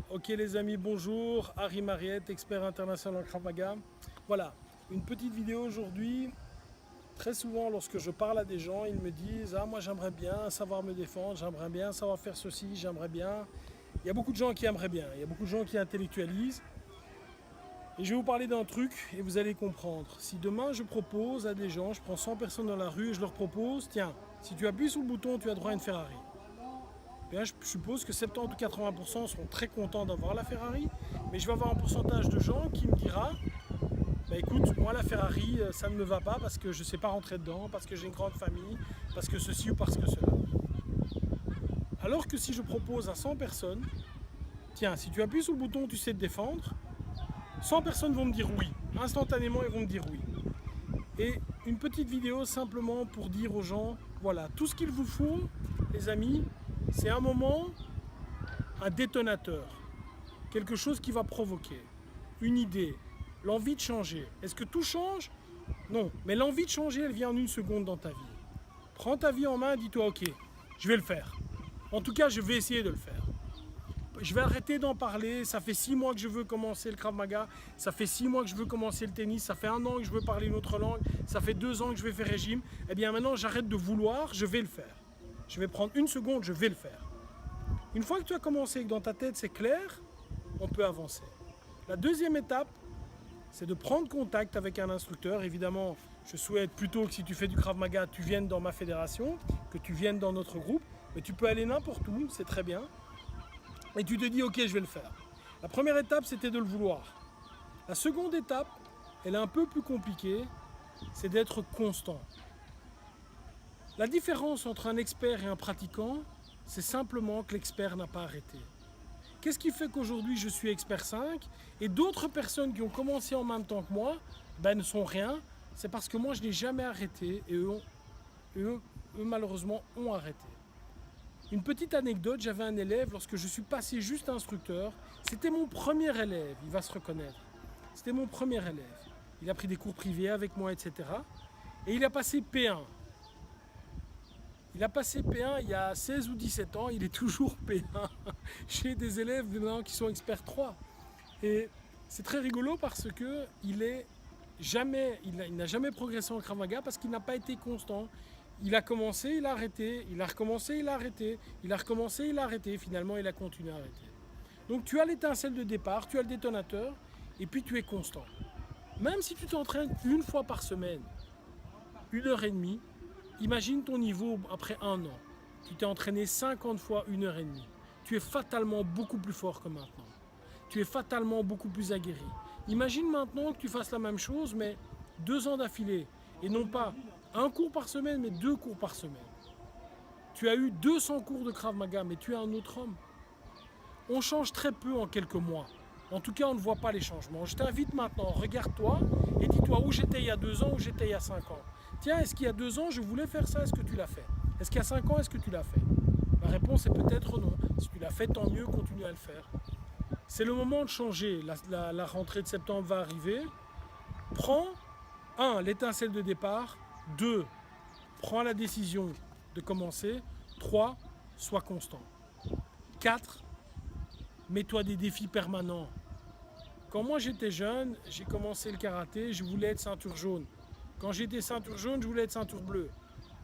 Ok les amis, bonjour, Harry Mariette, expert international en Krav Maga. Voilà, une petite vidéo aujourd'hui. Très souvent lorsque je parle à des gens, ils me disent « Ah moi j'aimerais bien savoir me défendre, j'aimerais bien savoir faire ceci, j'aimerais bien... » Il y a beaucoup de gens qui aimeraient bien, il y a beaucoup de gens qui intellectualisent. Et je vais vous parler d'un truc et vous allez comprendre. Si demain je propose à des gens, je prends 100 personnes dans la rue et je leur propose « Tiens, si tu appuies sur le bouton, tu as droit à une Ferrari. » Bien, je suppose que 70 ou 80% seront très contents d'avoir la Ferrari, mais je vais avoir un pourcentage de gens qui me dira bah écoute, moi la Ferrari, ça ne me va pas parce que je ne sais pas rentrer dedans, parce que j'ai une grande famille, parce que ceci ou parce que cela. Alors que si je propose à 100 personnes, tiens, si tu appuies sur le bouton, tu sais te défendre, 100 personnes vont me dire oui. Instantanément, ils vont me dire oui. Et une petite vidéo simplement pour dire aux gens, voilà, tout ce qu'il vous faut, les amis, c'est un moment, un détonateur, quelque chose qui va provoquer, une idée, l'envie de changer. Est-ce que tout change? Non, mais l'envie de changer, elle vient en une seconde dans ta vie. Prends ta vie en main et dis-toi, ok, je vais le faire. En tout cas, je vais essayer de le faire. Je vais arrêter d'en parler, ça fait 6 mois que je veux commencer le Krav Maga, ça fait 6 mois que je veux commencer le tennis, ça fait 1 an que je veux parler une autre langue, ça fait 2 ans que je vais faire régime. Eh bien maintenant, j'arrête de vouloir, je vais le faire. Je vais prendre une seconde, je vais le faire. Une fois que tu as commencé et que dans ta tête c'est clair, on peut avancer. La deuxième étape, c'est de prendre contact avec un instructeur. Évidemment, je souhaite plutôt que si tu fais du Krav Maga, tu viennes dans ma fédération, que tu viennes dans notre groupe. Mais tu peux aller n'importe où, c'est très bien. Et tu te dis, ok, je vais le faire. La première étape, c'était de le vouloir. La seconde étape, elle est un peu plus compliquée, c'est d'être constant. La différence entre un expert et un pratiquant, c'est simplement que l'expert n'a pas arrêté. Qu'est-ce qui fait qu'aujourd'hui je suis expert 5 et d'autres personnes qui ont commencé en même temps que moi ne sont rien? C'est parce que moi je n'ai jamais arrêté et eux malheureusement ont arrêté. Une petite anecdote, j'avais un élève, lorsque je suis passé juste instructeur, c'était mon premier élève, il va se reconnaître. C'était mon premier élève. Il a pris des cours privés avec moi, etc. Et il a passé P1. Il a passé P1 il y a 16 ou 17 ans, il est toujours P1. J'ai des élèves maintenant qui sont experts 3. Et c'est très rigolo parce qu'il n'a jamais progressé en Krav Maga parce qu'il n'a pas été constant. Il a commencé, il a arrêté, il a recommencé, il a arrêté, il a recommencé, il a arrêté, finalement il a continué à arrêter. Donc tu as l'étincelle de départ, tu as le détonateur, et puis tu es constant. Même si tu t'entraînes une fois par semaine, 1h30, imagine ton niveau après 1 an. Tu t'es entraîné 50 fois 1h30. Tu es fatalement beaucoup plus fort que maintenant. Tu es fatalement beaucoup plus aguerri. Imagine maintenant que tu fasses la même chose, mais 2 ans d'affilée. Et non pas 1 cours par semaine, mais 2 cours par semaine. Tu as eu 200 cours de Krav Maga, mais tu es un autre homme. On change très peu en quelques mois. En tout cas, on ne voit pas les changements. Je t'invite maintenant, regarde-toi et dis-toi où j'étais il y a 2 ans, où j'étais il y a 5 ans. Tiens, est-ce qu'il y a 2 ans, je voulais faire ça, est-ce que tu l'as fait? Est-ce qu'il y a 5 ans, est-ce que tu l'as fait? La réponse est peut-être non. Si tu l'as fait, tant mieux, continue à le faire. C'est le moment de changer. La rentrée de septembre va arriver. Prends, 1, l'étincelle de départ. 2, prends la décision de commencer. 3, sois constant. 4, mets-toi des défis permanents. Quand moi j'étais jeune, j'ai commencé le karaté, je voulais être ceinture jaune. Quand j'étais ceinture jaune, je voulais être ceinture bleue.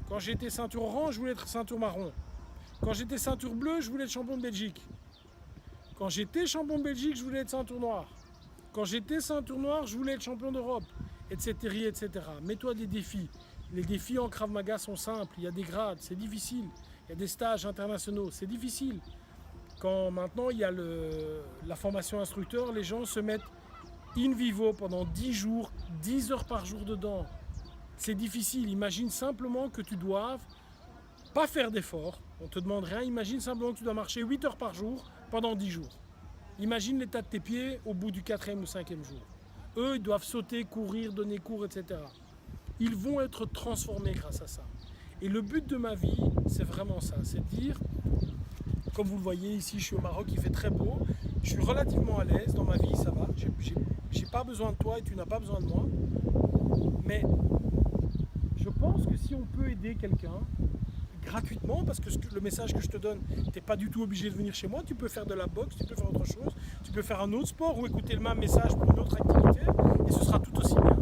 Quand j'étais ceinture orange, je voulais être ceinture marron. Quand j'étais ceinture bleue, je voulais être champion de Belgique. Quand j'étais champion de Belgique, je voulais être ceinture noire. Quand j'étais ceinture noire, je voulais être champion d'Europe, etc., etc. Mets-toi des défis. Les défis en Krav Maga sont simples. Il y a des grades, c'est difficile. Il y a des stages internationaux, c'est difficile. Quand maintenant il y a la formation instructeur, les gens se mettent in vivo pendant 10 jours, 10 heures par jour dedans. C'est difficile. Imagine simplement que tu doives pas faire d'efforts. On te demande rien. Imagine simplement que tu dois marcher 8 heures par jour pendant 10 jours. Imagine l'état de tes pieds au bout du 4e ou 5e jour. Eux, ils doivent sauter, courir, donner cours, etc. Ils vont être transformés grâce à ça. Et le but de ma vie, c'est vraiment ça. C'est de dire, comme vous le voyez ici, je suis au Maroc, il fait très beau. Je suis relativement à l'aise dans ma vie, ça va. J'ai pas besoin de toi et tu n'as pas besoin de moi. Mais je pense que si on peut aider quelqu'un, gratuitement, parce que le message que je te donne, tu n'es pas du tout obligé de venir chez moi, tu peux faire de la boxe, tu peux faire autre chose, tu peux faire un autre sport ou écouter le même message pour une autre activité, et ce sera tout aussi bien.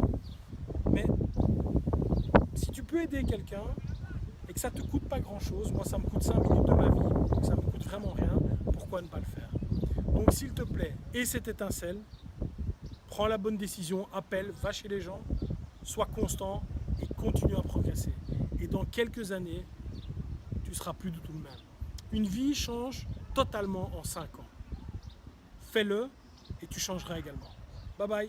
Mais si tu peux aider quelqu'un, et que ça ne te coûte pas grand chose, moi ça me coûte 5 minutes de ma vie, donc ça me coûte vraiment rien, pourquoi ne pas le faire? Donc s'il te plaît, aie cette étincelle, prends la bonne décision, appelle, va chez les gens, sois constant et continue à progresser. Et dans quelques années, tu ne seras plus du tout le même. Une vie change totalement en 5 ans. Fais-le et tu changeras également. Bye bye.